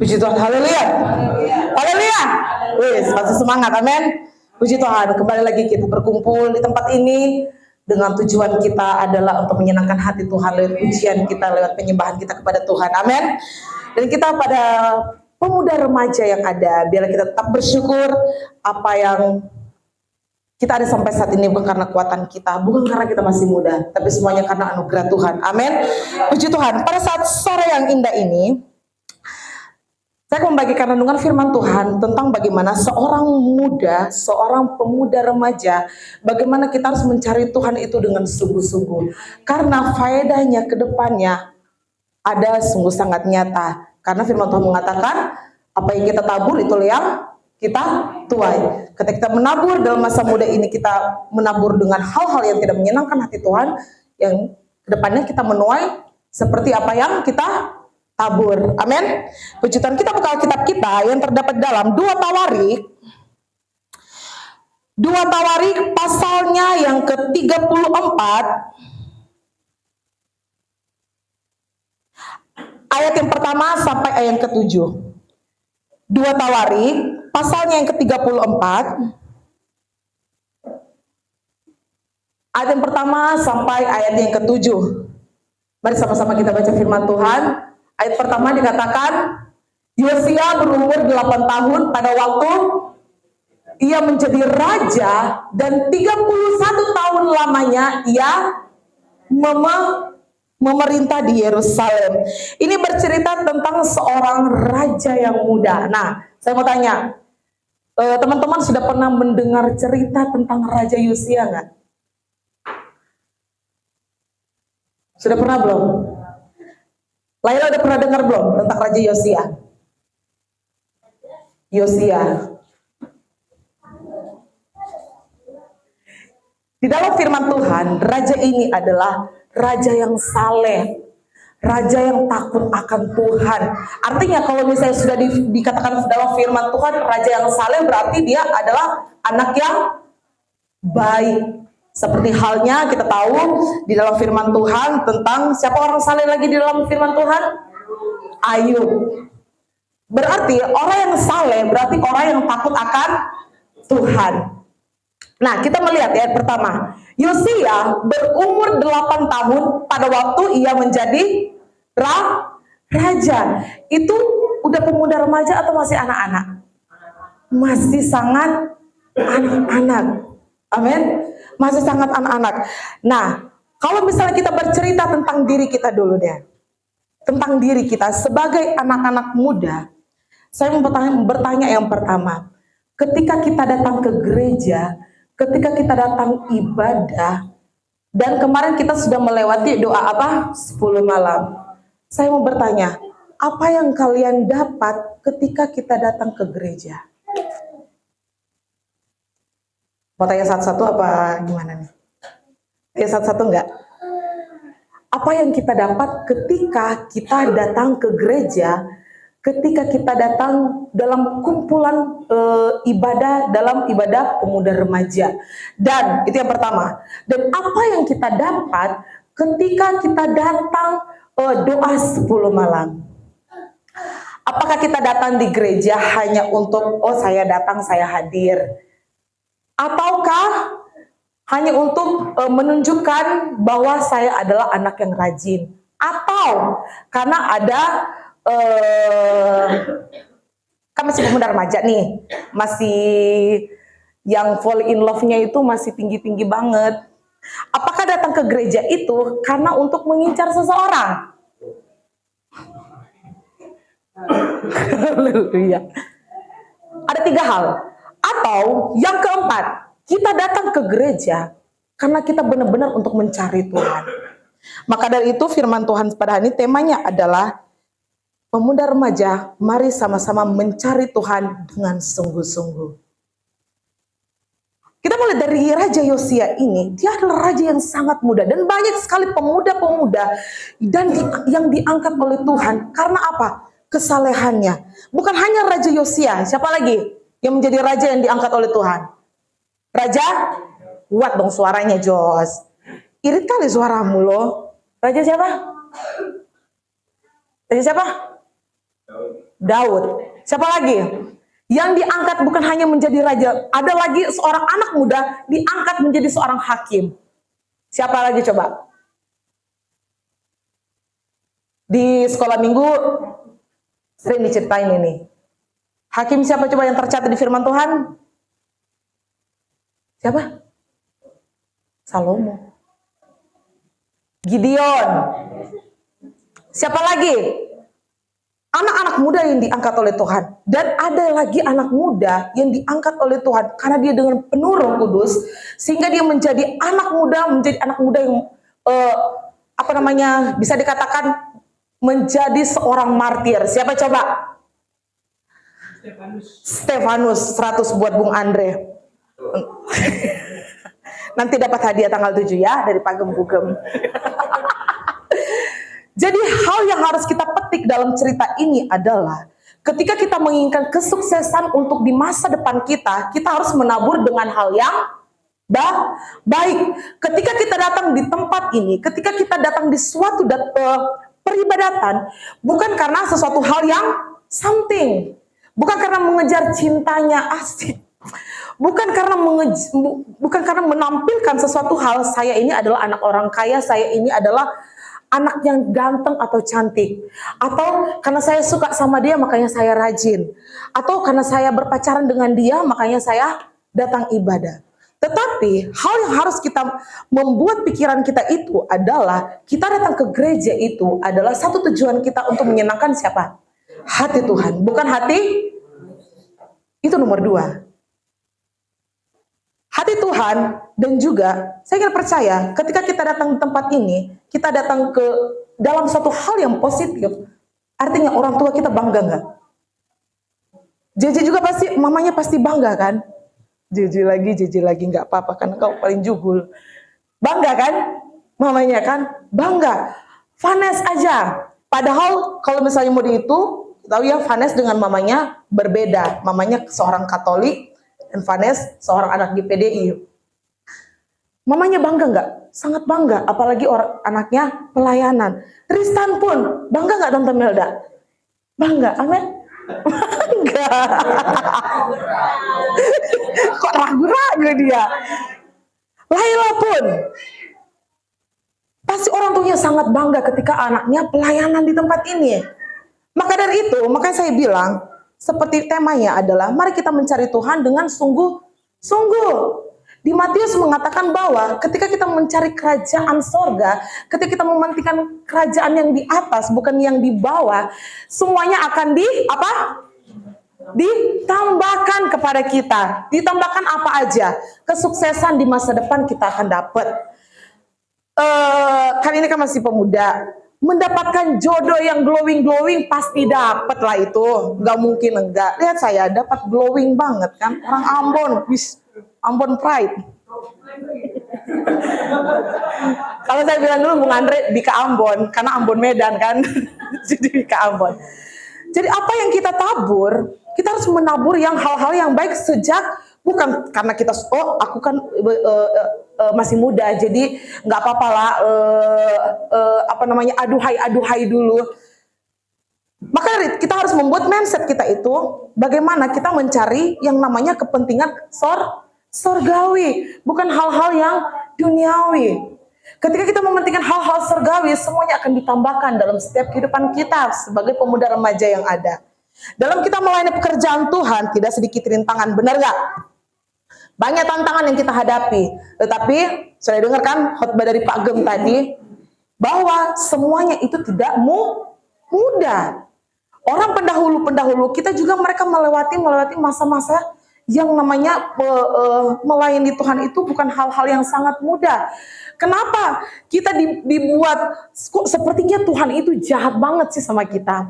Puji Tuhan, haleluya. Haleluya. Wis, masih semangat, amin. Puji Tuhan, kembali lagi kita berkumpul di tempat ini dengan tujuan kita adalah untuk menyenangkan hati Tuhan lewat pujian kita, lewat penyembahan kita kepada Tuhan, amin. Dan kita pada pemuda remaja yang ada, biar kita tetap bersyukur apa yang kita ada sampai saat ini, bukan karena kekuatan kita, bukan karena kita masih muda, tapi semuanya karena anugerah Tuhan, amin. Puji Tuhan, pada saat sore yang indah ini, saya akan membagikan renungan firman Tuhan tentang bagaimana seorang pemuda remaja, bagaimana kita harus mencari Tuhan itu dengan sungguh-sungguh. Karena faedahnya ke depannya ada sungguh sangat nyata. Karena firman Tuhan mengatakan, apa yang kita tabur itu yang kita tuai. Ketika kita menabur dalam masa muda ini, kita menabur dengan hal-hal yang tidak menyenangkan hati Tuhan, yang ke depannya kita menuai seperti apa yang kita tabur, amin. Puji Tuhan, kita buka kitab kita yang terdapat dalam 2 Tawarik pasalnya yang ke-34 ayat yang pertama sampai ayat yang ke-7. 2 Tawarik pasalnya yang ke-34 ayat yang pertama sampai ayat yang ke-7. Mari sama-sama kita baca firman Tuhan. Ayat pertama dikatakan, Yosia berumur 8 tahun pada waktu ia menjadi raja, dan 31 tahun lamanya ia memerintah di Yerusalem. Ini bercerita tentang seorang raja yang muda. Nah, saya mau tanya, teman-teman sudah pernah mendengar cerita tentang Raja Yosia nggak? Sudah pernah belum? Laila udah pernah dengar belum tentang Raja Yosia? Di dalam firman Tuhan, raja ini adalah raja yang saleh, raja yang takut akan Tuhan. Artinya kalau misalnya sudah dikatakan dalam firman Tuhan, raja yang saleh berarti dia adalah anak yang baik. Seperti halnya kita tahu di dalam firman Tuhan tentang siapa orang saleh lagi di dalam firman Tuhan? Ayub. Berarti orang yang saleh berarti orang yang takut akan Tuhan. Nah, kita melihat ayat pertama. Yosia berumur 8 tahun pada waktu ia menjadi raja. Itu udah pemuda remaja atau masih anak-anak? Masih sangat anak-anak. Amin. Masih sangat anak-anak. Nah, kalau misalnya kita bercerita tentang diri kita dulu deh. Tentang diri kita sebagai anak-anak muda. Saya mau bertanya yang pertama. Ketika kita datang ke gereja, ketika kita datang ibadah, dan kemarin kita sudah melewati doa apa? 10 malam. Saya mau bertanya, apa yang kalian dapat ketika kita datang ke gereja? Mau tanya satu-satu apa gimana nih? Tanya satu-satu enggak? Apa yang kita dapat ketika kita datang ke gereja, ketika kita datang dalam kumpulan ibadah, dalam ibadah pemuda remaja? Dan itu yang pertama. Dan apa yang kita dapat ketika kita datang doa 10 malam? Apakah kita datang di gereja hanya untuk, oh saya datang, saya hadir? Ataukah hanya untuk menunjukkan bahwa saya adalah anak yang rajin? Atau karena ada kan masih pemuda remaja nih, masih yang fall in love-nya itu masih tinggi-tinggi banget. Apakah datang ke gereja itu karena untuk mengincar seseorang? Haleluya. Ada 3 hal. Atau yang keempat, kita datang ke gereja karena kita benar-benar untuk mencari Tuhan. Maka dari itu firman Tuhan pada hari ini temanya adalah pemuda remaja, mari sama-sama mencari Tuhan dengan sungguh-sungguh. Kita mulai dari Raja Yosia ini, dia adalah raja yang sangat muda dan banyak sekali pemuda-pemuda dan yang diangkat oleh Tuhan. Karena apa? Kesalehannya. Bukan hanya Raja Yosia, siapa lagi yang menjadi raja yang diangkat oleh Tuhan? Raja? Kuat dong suaranya, Jos. Irit kali suaramu loh. Raja siapa? Raja siapa? Daud. Siapa lagi? Yang diangkat bukan hanya menjadi raja, ada lagi seorang anak muda diangkat menjadi seorang hakim. Siapa lagi coba? Di sekolah minggu sering diceritain ini. Hakim siapa coba yang tercatat di firman Tuhan? Siapa? Salomo. Gideon. Siapa lagi? Anak-anak muda yang diangkat oleh Tuhan. Dan ada lagi anak muda yang diangkat oleh Tuhan karena dia dengan penuh Roh Kudus, sehingga dia menjadi anak muda yang bisa dikatakan menjadi seorang martir. Siapa coba? Stefanus. 100 buat Bung Andre. Nanti dapat hadiah tanggal 7 ya dari Pagem Bugem. Jadi hal yang harus kita petik dalam cerita ini adalah ketika kita menginginkan kesuksesan untuk di masa depan kita, kita harus menabur dengan hal yang baik. Ketika kita datang di tempat ini, ketika kita datang di suatu peribadatan, bukan karena sesuatu hal yang something, bukan karena mengejar cintanya asik, bukan karena menampilkan sesuatu hal, saya ini adalah anak orang kaya, saya ini adalah anak yang ganteng atau cantik, atau karena saya suka sama dia makanya saya rajin, atau karena saya berpacaran dengan dia makanya saya datang ibadah. Tetapi hal yang harus kita membuat pikiran kita itu adalah kita datang ke gereja itu adalah satu tujuan kita untuk menyenangkan siapa? Hati Tuhan, bukan hati. Itu nomor 2. Hati Tuhan. Dan juga saya ingin percaya ketika kita datang di tempat ini, kita datang ke dalam satu hal yang positif. Artinya orang tua kita bangga nggak? JJ juga pasti, mamanya pasti bangga kan? JJ lagi nggak apa-apa karena kau paling juhul. Bangga kan? Mamanya kan? Bangga. Vanes aja. Padahal kalau misalnya mau dihitung, tahu ya Vanes dengan mamanya berbeda. Mamanya seorang Katolik dan Vanes seorang anak GPDI. Mamanya bangga nggak? Sangat bangga, apalagi anaknya pelayanan. Tristan pun bangga nggak Tante Melda? Bangga, amin. Bangga. Kok ragu-ragu dia? Laila pun pasti orang tuanya sangat bangga ketika anaknya pelayanan di tempat ini. Maka dari itu, makanya saya bilang, seperti temanya adalah mari kita mencari Tuhan dengan sungguh-sungguh. Di Matius mengatakan bahwa ketika kita mencari kerajaan sorga, ketika kita mementingkan kerajaan yang di atas bukan yang di bawah, semuanya akan ditambahkan kepada kita. Ditambahkan apa aja? Kesuksesan di masa depan kita akan dapat. Kali ini kan masih pemuda, mendapatkan jodoh yang glowing pasti dapat lah itu, nggak mungkin enggak. Lihat saya dapat glowing banget kan, orang Ambon, Ambon pride. Kalau saya bilang dulu Bung Andre Bika Ambon, karena Ambon Medan kan, jadi Bika Ambon. Jadi apa yang kita tabur, kita harus menabur yang hal-hal yang baik sejak, bukan karena kita aku kan masih muda, jadi nggak apa-apa lah, aduhai dulu. Maka kita harus membuat mindset kita itu bagaimana kita mencari yang namanya kepentingan sorgawi, bukan hal-hal yang duniawi. Ketika kita mementingkan hal-hal surgawi, semuanya akan ditambahkan dalam setiap kehidupan kita sebagai pemuda remaja yang ada. Dalam kita melayani pekerjaan Tuhan, tidak sedikit rintangan, benar gak? Banyak tantangan yang kita hadapi. Tetapi, saya dengarkan khotbah dari Pak Gem tadi, bahwa semuanya itu tidak mudah. Orang pendahulu kita juga mereka melewati masa-masa yang namanya melayani Tuhan itu bukan hal-hal yang sangat mudah. Kenapa kita dibuat sepertinya Tuhan itu jahat banget sih sama kita?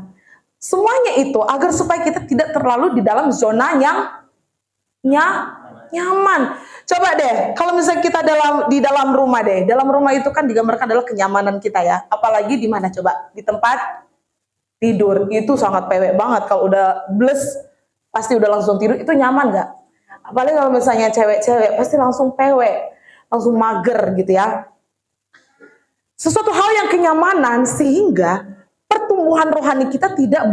Semuanya itu agar supaya kita tidak terlalu di dalam zona yang nyaman. Coba deh, kalau misalnya kita di dalam rumah deh, dalam rumah itu kan digambarkan adalah kenyamanan kita ya. Apalagi di mana coba? Di tempat tidur itu sangat pewek banget. Kalau udah bles pasti udah langsung tidur, itu nyaman gak? Apalagi kalau misalnya cewek-cewek pasti langsung pewek, langsung mager gitu ya. Sesuatu hal yang kenyamanan sehingga pertumbuhan rohani kita tidak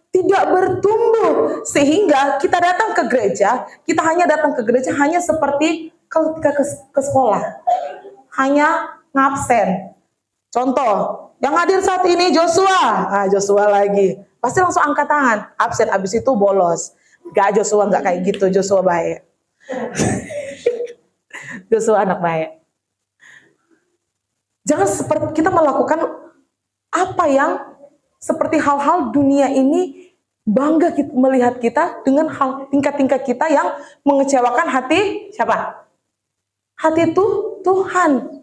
tidak bertumbuh, sehingga kita datang ke gereja, kita hanya datang ke gereja hanya seperti ketika ke sekolah, hanya ngabsen. Contoh, yang hadir saat ini Joshua, Joshua lagi, pasti langsung angkat tangan, absen, abis itu bolos. Gak, Joshua gak kayak gitu, Joshua baik. Joshua anak baik. Jangan seperti kita melakukan apa yang seperti hal-hal dunia ini bangga kita, melihat kita dengan hal tingkat-tingkat kita yang mengecewakan hati siapa? Hati itu Tuhan.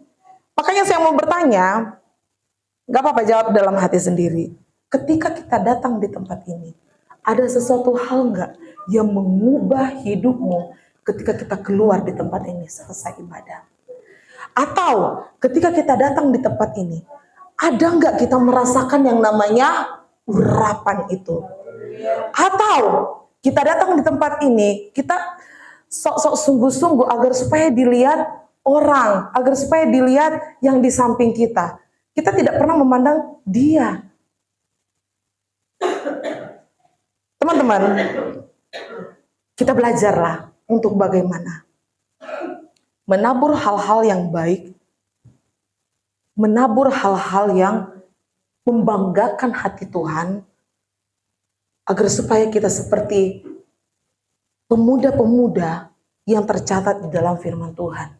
Makanya saya mau bertanya, gak apa-apa jawab dalam hati sendiri. Ketika kita datang di tempat ini, ada sesuatu hal gak yang mengubah hidupmu ketika kita keluar di tempat ini selesai ibadah? Atau ketika kita datang di tempat ini, ada nggak kita merasakan yang namanya urapan itu? Atau kita datang di tempat ini, kita sok-sok sungguh-sungguh agar supaya dilihat orang, agar supaya dilihat yang di samping kita. Kita tidak pernah memandang dia. Teman-teman, kita belajarlah untuk bagaimana menabur hal-hal yang baik, menabur hal-hal yang membanggakan hati Tuhan, agar supaya kita seperti pemuda-pemuda yang tercatat di dalam firman Tuhan.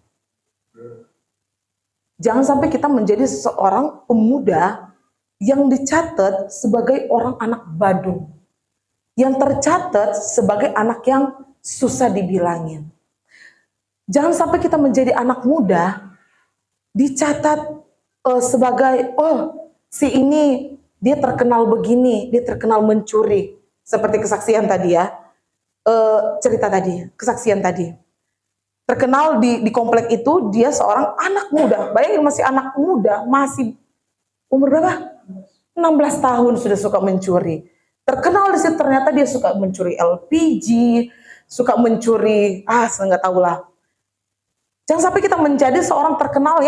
Jangan sampai kita menjadi seorang pemuda yang dicatat sebagai orang anak badung, yang tercatat sebagai anak yang susah dibilangin. Jangan sampai kita menjadi anak muda dicatat sebagai, oh si ini dia terkenal begini, dia terkenal mencuri. Seperti kesaksian tadi ya, cerita tadi, kesaksian tadi. Terkenal di komplek itu dia seorang anak muda. Bayangin masih anak muda, masih umur berapa? 16 tahun sudah suka mencuri. Terkenal di situ, ternyata dia suka mencuri LPG, suka mencuri, saya nggak tahu lah. Jangan sampai kita menjadi seorang terkenal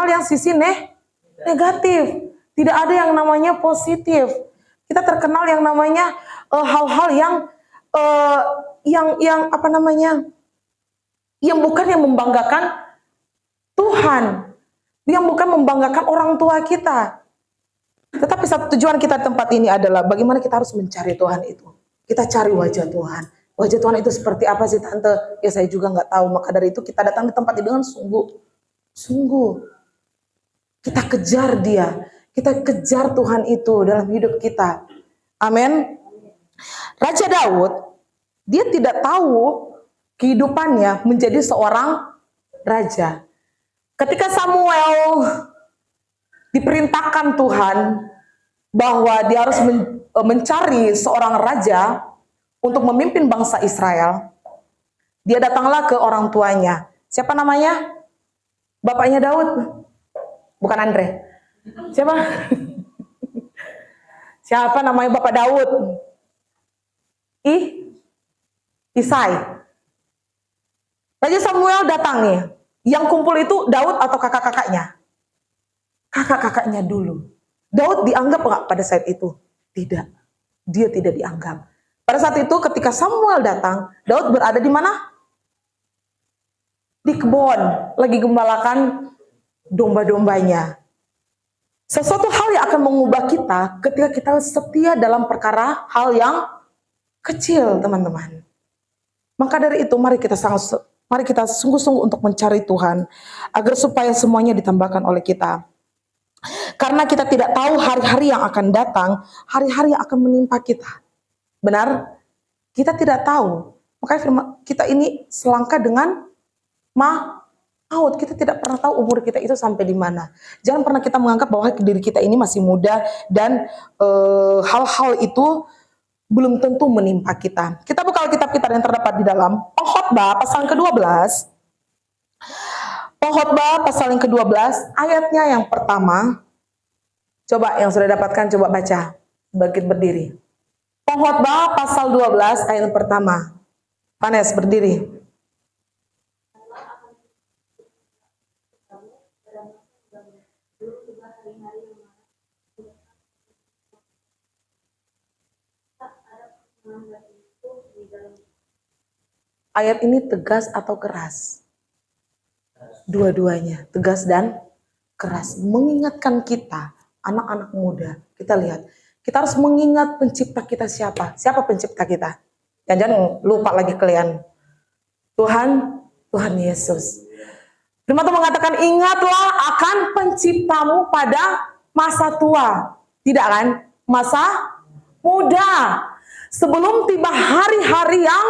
yang sisi negatif. Tidak ada yang namanya positif. Kita terkenal yang namanya hal-hal yang apa namanya? Yang bukan yang membanggakan Tuhan, yang bukan membanggakan orang tua kita. Tetapi satu tujuan kita di tempat ini adalah bagaimana kita harus mencari Tuhan itu. Kita cari wajah Tuhan. Wajah Tuhan itu seperti apa sih tante? Ya saya juga nggak tahu. Maka dari itu kita datang di tempat ini dengan sungguh. Kita kejar dia. Kita kejar Tuhan itu dalam hidup kita. Amin. Raja Daud, dia tidak tahu kehidupannya menjadi seorang raja. Ketika Samuel diperintahkan Tuhan bahwa dia harus mencari seorang raja untuk memimpin bangsa Israel, dia datanglah ke orang tuanya. Siapa namanya? Bapaknya Daud. Bukan Andre. Siapa? Siapa namanya Bapak Daud? Isai. Raja Samuel datang nih. Yang kumpul itu Daud atau kakak-kakaknya? Kakak-kakaknya dulu. Daud dianggap nggak pada saat itu? Tidak. Dia tidak dianggap. Pada saat itu ketika Samuel datang, Daud berada di mana? Di kebun, lagi gembalakan domba-dombanya. Sesuatu hal yang akan mengubah kita ketika kita setia dalam perkara hal yang kecil, teman-teman. Maka dari itu mari kita sungguh-sungguh untuk mencari Tuhan agar supaya semuanya ditambahkan oleh kita. Karena kita tidak tahu hari-hari yang akan datang, hari-hari yang akan menimpa kita. Benar? Kita tidak tahu. Makanya kita ini selangkah dengan maut. Kita tidak pernah tahu umur kita itu sampai di mana. Jangan pernah kita menganggap bahwa diri kita ini masih muda dan hal-hal itu belum tentu menimpa kita. Kita buka Alkitab kita yang terdapat di dalam Pengkhotbah pasal yang ke-12. Pengkhotbah pasal yang ke-12 ayatnya yang pertama. Coba yang sudah dapatkan coba baca. Bangkit berdiri. Pengkhotbah pasal 12 ayat yang pertama. Panes berdiri. Ayat ini tegas atau keras? Dua-duanya, tegas dan keras. Mengingatkan kita, anak-anak muda, kita lihat. Kita harus mengingat pencipta kita siapa. Siapa pencipta kita? Jangan lupa lagi kalian. Tuhan Yesus. Firman Tuhan mengatakan, ingatlah akan penciptamu pada masa tua. Tidak kan? Masa muda. Sebelum tiba hari-hari yang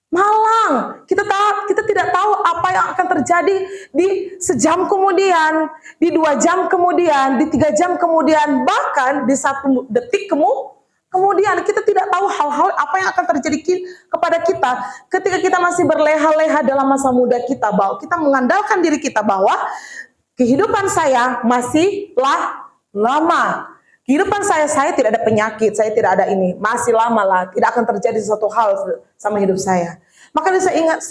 malang. Kita tidak tahu apa yang akan terjadi di sejam kemudian, di 2 jam kemudian, di 3 jam kemudian, bahkan di 1 detik kemudian. Kita tidak tahu hal-hal apa yang akan terjadi kepada kita ketika kita masih berleha-leha dalam masa muda kita, bahwa kita mengandalkan diri kita bahwa kehidupan saya masihlah lama. Kehidupan saya tidak ada penyakit, saya tidak ada ini, masih lama lah, tidak akan terjadi sesuatu hal sama hidup saya. Makanya saya ingat,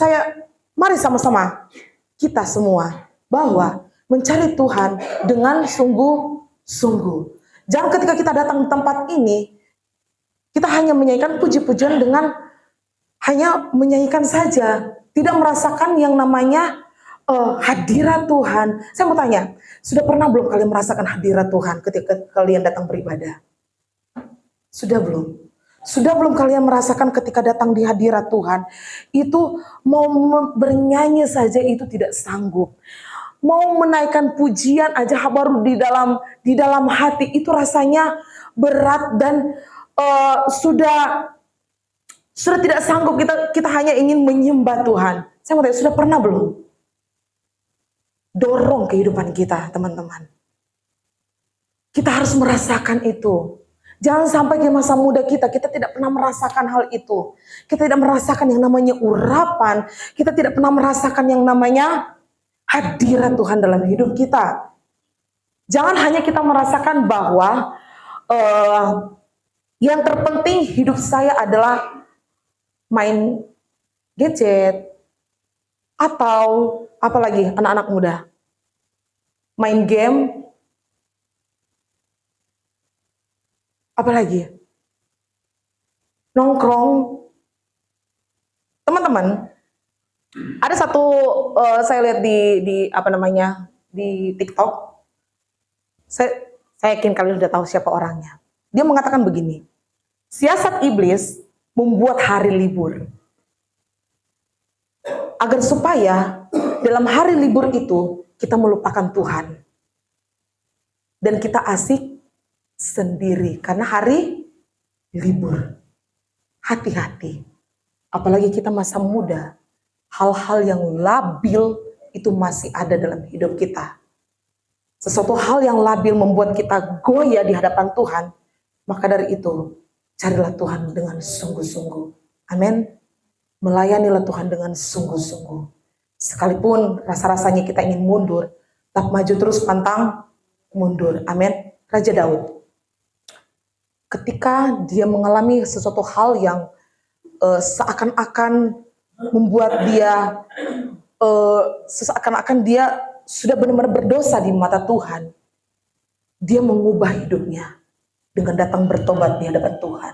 mari sama-sama kita semua bahwa mencari Tuhan dengan sungguh-sungguh. Jangan ketika kita datang di tempat ini, kita hanya menyanyikan puji-pujian dengan hanya menyanyikan saja, tidak merasakan yang namanya hadirat Tuhan. Saya mau tanya, sudah pernah belum kalian merasakan hadirat Tuhan ketika kalian datang beribadah? Sudah belum? Sudah belum kalian merasakan ketika datang di hadirat Tuhan, itu mau bernyanyi saja itu tidak sanggup. Mau menaikkan pujian aja baru di dalam hati itu rasanya berat dan sudah tidak sanggup, kita hanya ingin menyembah Tuhan. Saya mau tanya, sudah pernah belum? Dorong kehidupan kita, teman-teman. Kita harus merasakan itu. Jangan sampai di masa muda kita tidak pernah merasakan hal itu. Kita tidak merasakan yang namanya urapan. Kita tidak pernah merasakan yang namanya hadirat Tuhan dalam hidup kita. Jangan hanya kita merasakan bahwa yang terpenting hidup saya adalah main gadget, atau apalagi anak-anak muda, main game, apalagi nongkrong. Teman-teman, ada satu saya lihat di TikTok. Saya yakin kalian sudah tahu siapa orangnya. Dia mengatakan begini, siasat iblis membuat hari libur agar supaya dalam hari libur itu kita melupakan Tuhan dan kita asik sendiri karena hari libur. Hati-hati, apalagi kita masa muda, hal-hal yang labil itu masih ada dalam hidup kita. Sesuatu hal yang labil membuat kita goyah di hadapan Tuhan, maka dari itu carilah Tuhan dengan sungguh-sungguh. Amin. Melayanilah Tuhan dengan sungguh-sungguh. Sekalipun rasa-rasanya kita ingin mundur, tetap maju terus, pantang mundur. Amin. Raja Daud, ketika dia mengalami sesuatu hal yang seakan-akan membuat dia seakan-akan dia sudah benar-benar berdosa di mata Tuhan, dia mengubah hidupnya dengan datang bertobat di hadapan Tuhan.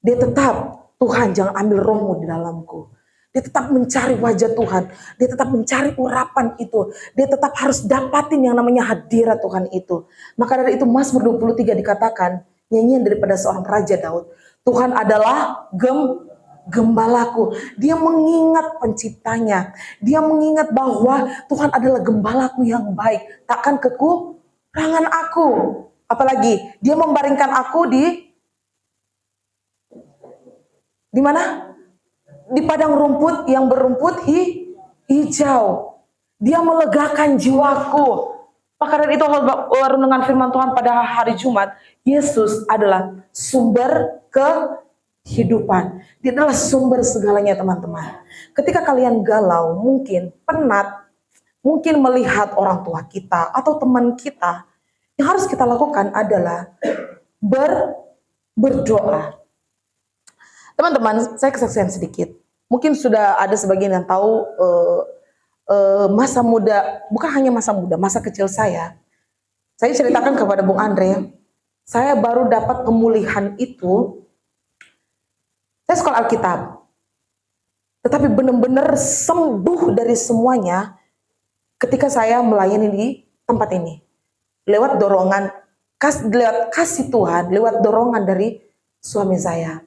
Dia tetap, Tuhan jangan ambil rohmu di dalamku. Dia tetap mencari wajah Tuhan. Dia tetap mencari urapan itu. Dia tetap harus dapatin yang namanya hadirat Tuhan itu. Maka dari itu Mazmur 23 dikatakan, nyanyian daripada seorang Raja Daud, Tuhan adalah gembalaku. Dia mengingat penciptanya. Dia mengingat bahwa Tuhan adalah gembalaku yang baik. Takkan kekurangan aku. Apalagi dia membaringkan aku di mana? Di padang rumput yang berumput hijau. Dia melegakan jiwaku. Maka dari itu renungan firman Tuhan pada hari Jumat, Yesus adalah sumber kehidupan. Dia adalah sumber segalanya, teman-teman. Ketika kalian galau, mungkin penat, mungkin melihat orang tua kita atau teman kita, yang harus kita lakukan adalah berdoa. Teman-teman, saya kesaksian sedikit. Mungkin sudah ada sebagian yang tahu masa muda, bukan hanya masa muda, masa kecil saya. Saya ceritakan kepada Bung Andre, saya baru dapat pemulihan itu, saya sekolah Alkitab. tetapi benar-benar sembuh dari semuanya ketika saya melayani di tempat ini. Lewat dorongan, lewat kasih Tuhan, lewat dorongan dari suami saya.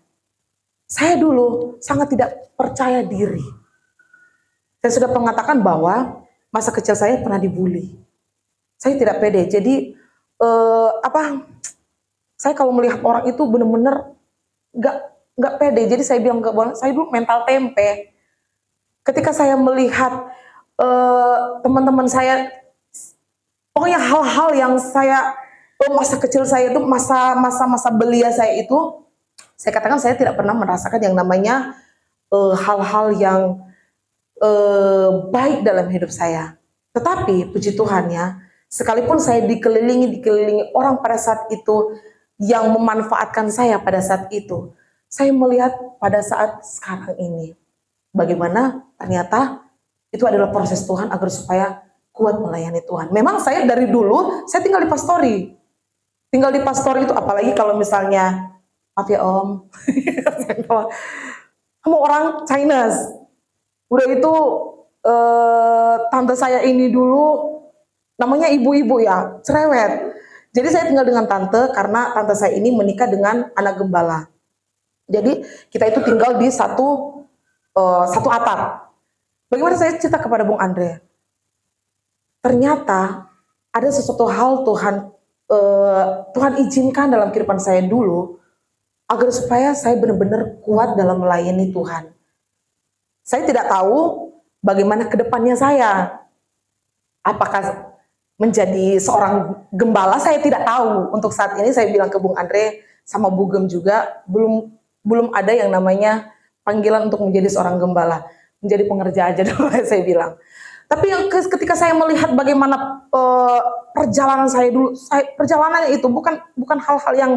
Saya dulu sangat tidak percaya diri. Saya sudah mengatakan bahwa masa kecil saya pernah dibully. Saya tidak pede. Jadi saya kalau melihat orang itu benar-benar nggak pede. Jadi saya bilang ke saya dulu mental tempe. Ketika saya melihat teman-teman saya, pokoknya hal-hal yang saya masa kecil saya itu masa belia saya itu, saya katakan saya tidak pernah merasakan yang namanya hal-hal yang baik dalam hidup saya. Tetapi puji Tuhan ya, sekalipun saya dikelilingi orang pada saat itu yang memanfaatkan saya pada saat itu, saya melihat pada saat sekarang ini bagaimana ternyata itu adalah proses Tuhan agar supaya kuat melayani Tuhan. Memang saya dari dulu saya tinggal di pastori. Tinggal di pastori itu apalagi kalau misalnya maaf ya Om. Kamu orang Chinese. Udah itu tante saya ini dulu namanya ibu-ibu ya, cerewet. Jadi saya tinggal dengan tante karena tante saya ini menikah dengan anak gembala. Jadi kita itu tinggal di satu atap. Bagaimana saya cerita kepada Bung Andre? Ternyata ada sesuatu hal Tuhan izinkan dalam kehidupan saya dulu agar supaya saya benar-benar kuat dalam melayani Tuhan. Saya tidak tahu bagaimana kedepannya saya. Apakah menjadi seorang gembala, saya tidak tahu. Untuk saat ini saya bilang ke Bung Andre sama Bu Gem juga belum ada yang namanya panggilan untuk menjadi seorang gembala, menjadi pengerja aja dulu saya bilang. Tapi ketika saya melihat bagaimana perjalanan saya dulu, perjalanan itu bukan hal-hal yang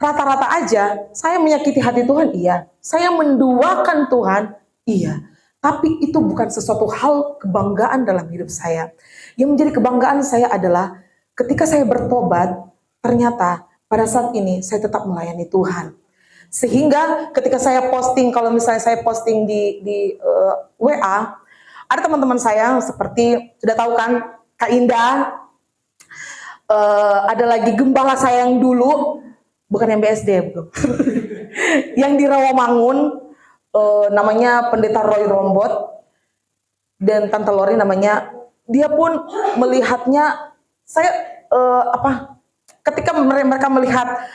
rata-rata aja. Saya menyakiti hati Tuhan, iya. Saya menduakan Tuhan, iya. Tapi itu bukan sesuatu hal kebanggaan dalam hidup saya. Yang menjadi kebanggaan saya adalah ketika saya bertobat, ternyata pada saat ini saya tetap melayani Tuhan. Sehingga ketika saya posting, kalau misalnya saya posting di WA, ada teman-teman saya seperti, sudah tahu kan, Kak Indah, ada lagi gembala saya yang dulu, bukan yang BSD, bro. Yang di Rawamangun, namanya Pendeta Roy Rombot, dan Tante Lori namanya, dia pun melihatnya, saya, ketika mereka melihat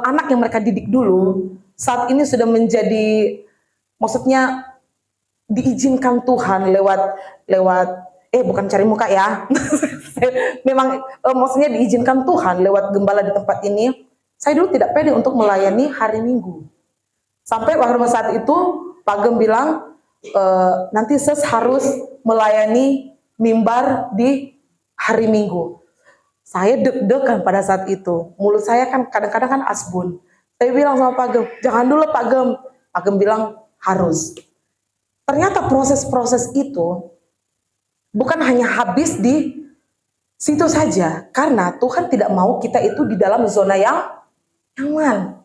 anak yang mereka didik dulu, saat ini sudah menjadi, maksudnya diizinkan Tuhan lewat bukan cari muka ya. Memang maksudnya diizinkan Tuhan lewat gembala di tempat ini. Saya dulu tidak pede untuk melayani hari Minggu. Sampai pada saat itu Pak Gem bilang nanti Ses harus melayani mimbar di hari Minggu. Saya deg-degan pada saat itu. Mulut saya kan kadang-kadang kan asbun. Saya bilang sama Pak Gem, jangan dulu Pak Gem. Pak Gem bilang harus. Ternyata proses-proses itu bukan hanya habis di situ saja. Karena Tuhan tidak mau kita itu di dalam zona yang nyaman.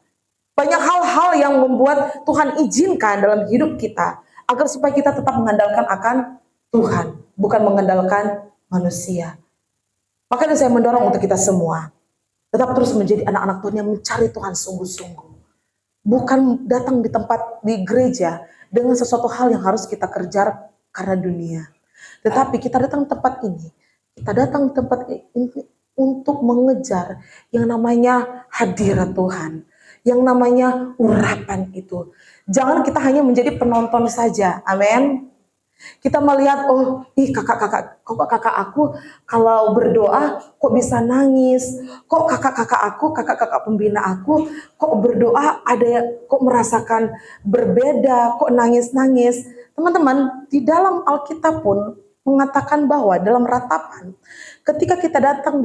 Banyak hal-hal yang membuat Tuhan izinkan dalam hidup kita. Agar supaya kita tetap mengandalkan akan Tuhan. Bukan mengandalkan manusia. Makanya saya mendorong untuk kita semua tetap terus menjadi anak-anak Tuhan yang mencari Tuhan sungguh-sungguh. Bukan datang di tempat di gereja dengan sesuatu hal yang harus kita kejar karena dunia. Tetapi kita datang ke tempat ini, kita datang ke tempat ini untuk mengejar yang namanya hadirat Tuhan, yang namanya urapan itu. Jangan kita hanya menjadi penonton saja. Amin. Kita melihat, oh, kakak aku kalau berdoa kok bisa nangis, kok kakak pembina aku, kok berdoa kok merasakan berbeda, kok nangis-nangis. Teman-teman, di dalam Alkitab pun mengatakan bahwa dalam ratapan, ketika kita datang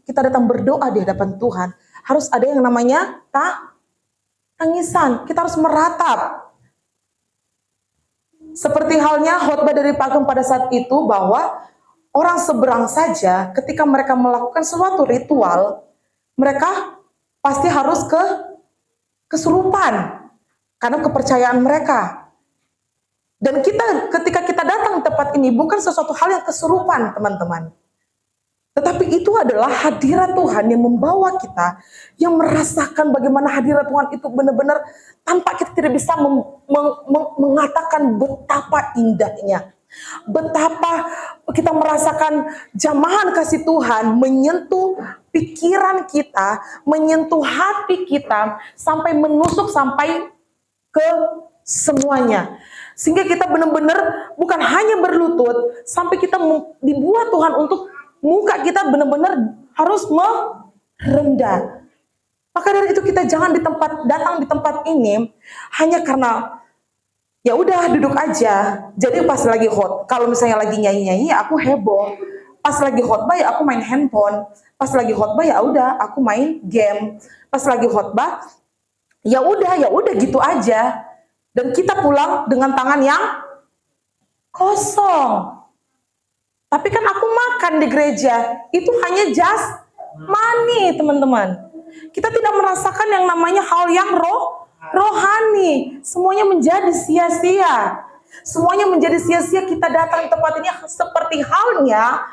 kita datang berdoa di hadapan Tuhan, harus ada yang namanya tangisan. Kita harus meratap. Seperti halnya khotbah dari Pak Gem pada saat itu, bahwa orang seberang saja ketika mereka melakukan suatu ritual, mereka pasti harus kesurupan karena kepercayaan mereka. Dan ketika kita datang ke tempat ini bukan sesuatu hal yang kesurupan, teman-teman. Tetapi itu adalah hadirat Tuhan yang membawa kita, yang merasakan bagaimana hadirat Tuhan itu benar-benar tanpa kita tidak bisa mengatakan betapa indahnya. Betapa kita merasakan jamahan kasih Tuhan menyentuh pikiran kita, menyentuh hati kita, sampai menusuk sampai ke semuanya. Sehingga kita benar-benar bukan hanya berlutut, sampai kita dibuat Tuhan untuk muka kita benar-benar harus merendah. Maka dari itu kita jangan datang di tempat ini hanya karena ya udah duduk aja. Jadi pas lagi kalau misalnya lagi nyanyi-nyanyi aku heboh. Pas lagi khotbah ya aku main handphone. Pas lagi khotbah ya udah aku main game. Pas lagi khotbah ya udah gitu aja. Dan kita pulang dengan tangan yang kosong. Tapi kan aku makan di gereja, itu hanya just money, teman-teman. Kita tidak merasakan yang namanya hal yang rohani. Semuanya menjadi sia-sia. Semuanya menjadi sia-sia kita datang ke tempat ini seperti halnya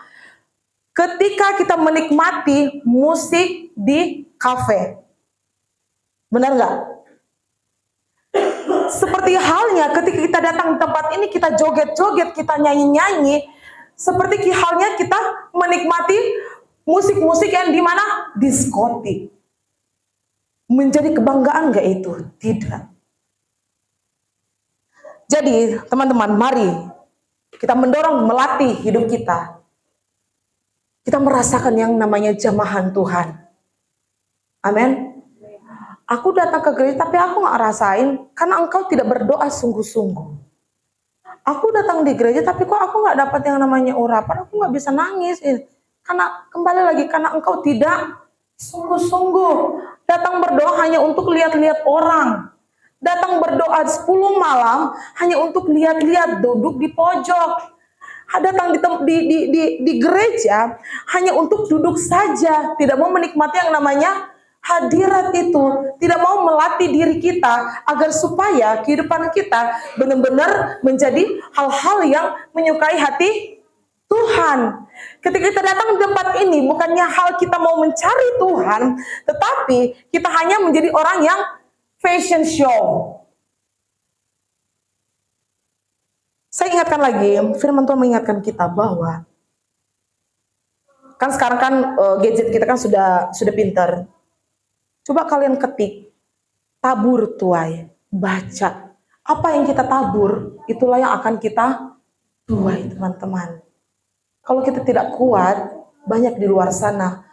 ketika kita menikmati musik di kafe. Benar nggak? Seperti halnya ketika kita datang ke tempat ini, kita joget-joget, kita nyanyi-nyanyi, seperti halnya kita menikmati musik-musik yang di mana? Diskotik. Menjadi kebanggaan nggak itu? Tidak. Jadi teman-teman, mari kita mendorong, melatih hidup kita. Kita merasakan yang namanya jamahan Tuhan. Amin. Aku datang ke gereja tapi aku nggak rasain karena engkau tidak berdoa sungguh-sungguh. Aku datang di gereja tapi kok aku nggak dapat yang namanya urapan, aku nggak bisa nangis. Karena kembali lagi karena engkau tidak sungguh-sungguh. Datang berdoa hanya untuk lihat-lihat orang. Datang berdoa 10 malam hanya untuk lihat-lihat, duduk di pojok. Datang di gereja hanya untuk duduk saja, tidak mau menikmati yang namanya hadirat itu, tidak mau melatih diri kita agar supaya kehidupan kita benar-benar menjadi hal-hal yang menyukai hati Tuhan. Ketika kita datang di tempat ini, bukannya hal kita mau mencari Tuhan, tetapi kita hanya menjadi orang yang fashion show. Saya ingatkan lagi, firman Tuhan mengingatkan kita bahwa kan sekarang kan gadget kita kan sudah pintar. Coba kalian ketik, tabur tuai, baca. Apa yang kita tabur, itulah yang akan kita tuai, teman-teman. Kalau kita tidak kuat, banyak di luar sana,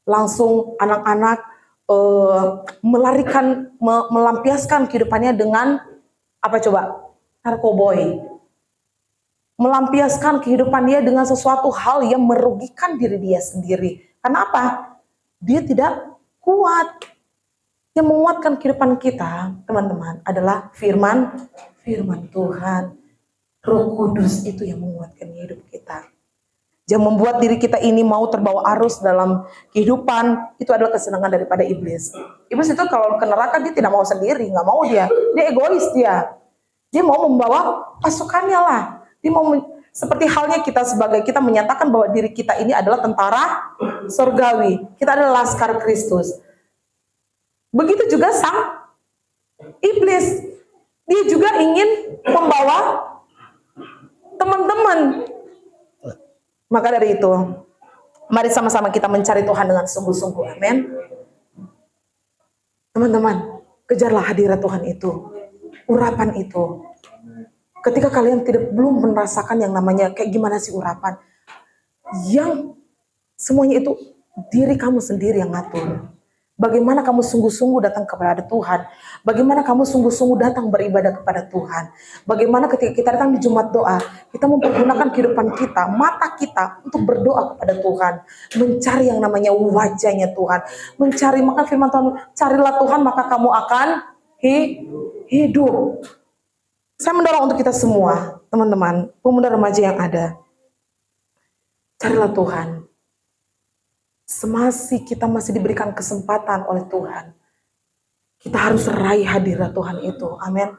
langsung anak-anak melampiaskan kehidupannya dengan, apa coba? Narkoboy. Melampiaskan kehidupan dia dengan sesuatu hal yang merugikan diri dia sendiri. Karena apa? Dia tidak kuat. Yang menguatkan kehidupan kita, teman-teman, adalah firman Tuhan. Roh Kudus itu yang menguatkan hidup kita. Yang membuat diri kita ini mau terbawa arus dalam kehidupan, itu adalah kesenangan daripada iblis. Iblis itu kalau ke neraka dia tidak mau sendiri, nggak mau dia egois dia. Dia mau membawa pasukannya lah. Dia mau seperti halnya kita menyatakan bahwa diri kita ini adalah tentara surgawi. Kita adalah laskar Kristus. Begitu juga sang iblis. Dia juga ingin membawa teman-teman. Maka dari itu, mari sama-sama kita mencari Tuhan dengan sungguh-sungguh. Amin. Teman-teman, kejarlah hadirat Tuhan itu. Urapan itu. Ketika kalian belum merasakan yang namanya kayak gimana sih urapan. Yang semuanya itu diri kamu sendiri yang ngatur. Bagaimana kamu sungguh-sungguh datang kepada Tuhan. Bagaimana kamu sungguh-sungguh datang beribadah kepada Tuhan. Bagaimana ketika kita datang di Jumat doa, kita mempergunakan kehidupan kita, mata kita untuk berdoa kepada Tuhan. Mencari yang namanya wajahnya Tuhan. Mencari, maka firman Tuhan, carilah Tuhan maka kamu akan hidup. Saya mendorong untuk kita semua, teman-teman, pemuda remaja yang ada. Carilah Tuhan. Semasi kita masih diberikan kesempatan oleh Tuhan, kita harus raih hadirat Tuhan itu. Amin.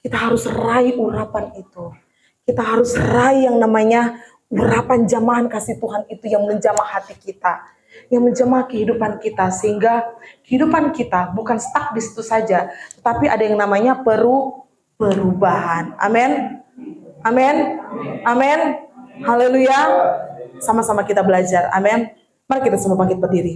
Kita harus raih urapan itu. Kita harus raih yang namanya urapan jamahan kasih Tuhan itu yang menjamah hati kita, yang menjamah kehidupan kita, sehingga kehidupan kita bukan stuck di situ saja, tetapi ada yang namanya perubahan. Amin. Amin. Amin. Haleluya. Sama-sama kita belajar. Amin. Mari kita semua bangkit berdiri.